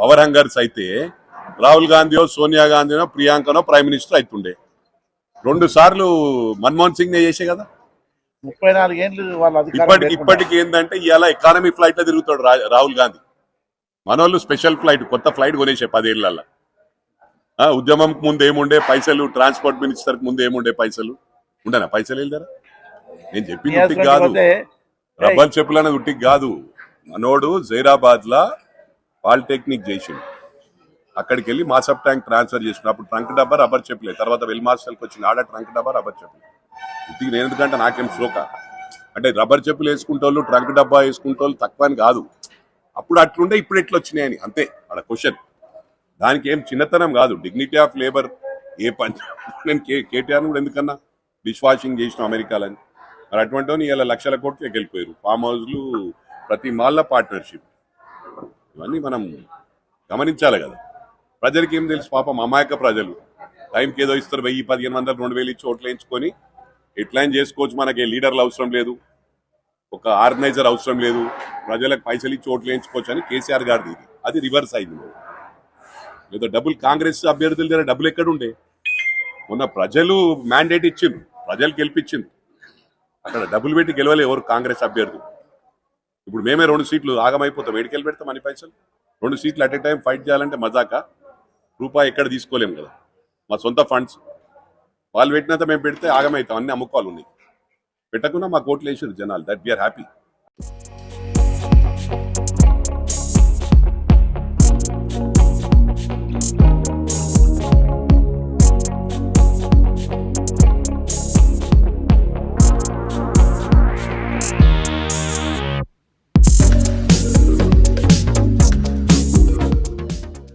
Power hungers అయితే Rahul గాంధీయో Sonia గాంధీనో ప్రియాంకనో prime minister అవుతుండే. 2 సార్లు మన్మోహన్ సింగ్ నే చేసే కదా. 34 ఏళ్ళు వాళ్ళ అధికారం ఇప్పటికి ఏంటంటే ఇవాళ ఎకానమీ ఫ్లైట్ లో తిరుగుతాడు రాహుల్ గాంధీ. మనోళ్ళు స్పెషల్ ఫ్లైట్, కొత్త ఫ్లైట్ కొనేసే 10 ఏళ్లలో. ఉద్యమం ముందు ఏముండే పైసలు, ట్రాన్స్పోర్ట్ మినిస్టర్ ముందు ఏముండే పైసలు ఉండనా? పైసలు వెళ్దారా? నేను చెప్పింది ఉట్టికి కాదు, రబ్బర్ చెప్పులు అనేది ఉట్టికి కాదు. మనోడు జైరాబాద్ లా పాలిటెక్నిక్ చేసిండు, అక్కడికి వెళ్ళి మాసప్ ట్యాంక్ ట్రాన్స్ఫర్ చేసిన. అప్పుడు ట్రంక్ డబ్బా రబ్బర్ చెప్పులే, తర్వాత వెల్ మాస్టర్కి వచ్చింది ఆడ ట్రంక్ డబ్బా రబ్బర్ చెప్పులు. ఉట్టికి నేను ఎందుకంటే నాకేం శ్లోక అంటే రబ్బర్ చెప్పులు వేసుకుంటోళ్ళు ట్రంక్ డబ్బా వేసుకుంటోళ్ళు తక్కువ అని కాదు. అప్పుడు అట్లుండే, ఇప్పుడు ఎట్లా వచ్చినాయని అంతే అక్కడ క్వశ్చన్. దానికి ఏం చిన్నతనం కాదు, డిగ్నిటీ ఆఫ్ లేబర్. ఏ పని నేను కేటీఆర్ కూడా ఎందుకన్నా డిష్ వాషింగ్ చేసిన అమెరికాలని. మరి అటువంటి ఇలా లక్షల కోట్లు వెళ్ళిపోయారు. ఫామ్ హౌస్లు, ప్రతి మాల్ల పార్ట్నర్షిప్, ఇవన్నీ మనం గమనించాలి కదా. ప్రజలకి ఏం తెలుసు పాపం, అమాయక ప్రజలు. టైంకి ఏదో ఇస్తారు, 1000, 1500, 2000 ఇచ్చి ఓట్లు వేయించుకొని ఎట్లా చేసుకోవచ్చు. మనకి లీడర్లు అవసరం లేదు, ఒక ఆర్గనైజర్ అవసరం లేదు, ప్రజలకు పైసలు ఇచ్చి ఓట్లు వేయించుకోవచ్చు అని కేసీఆర్ గారిది. అది రివర్స్ అయింది. లేదా డబ్బులు కాంగ్రెస్ అభ్యర్థుల దగ్గర డబ్బులు ఎక్కడుండే? మొన్న ప్రజలు మ్యాండేట్ ఇచ్చిండ్రు, ప్రజలు గెలిపించిండ్రు, అక్కడ డబ్బులు పెట్టి గెలవలే ఎవరు కాంగ్రెస్ అభ్యర్థులు. ఇప్పుడు మేమే 2 సీట్లు ఆగమైపోతాం, ఎడికెళ్ళి పెడతాం అని పైసలు. 2 సీట్లు అట్ ఏ టైం ఫైట్ చేయాలంటే మజాక, రూపాయి ఎక్కడ తీసుకోలేము కదా. మా సొంత ఫండ్స్ వాళ్ళు పెట్టినంత మేము పెడితే ఆగమవుతాం, అన్ని అమ్ముకోవాలి ఉన్నాయి. పెట్టకుండా మాకు ఓట్లు వేసారు జనాలు. That we are happy.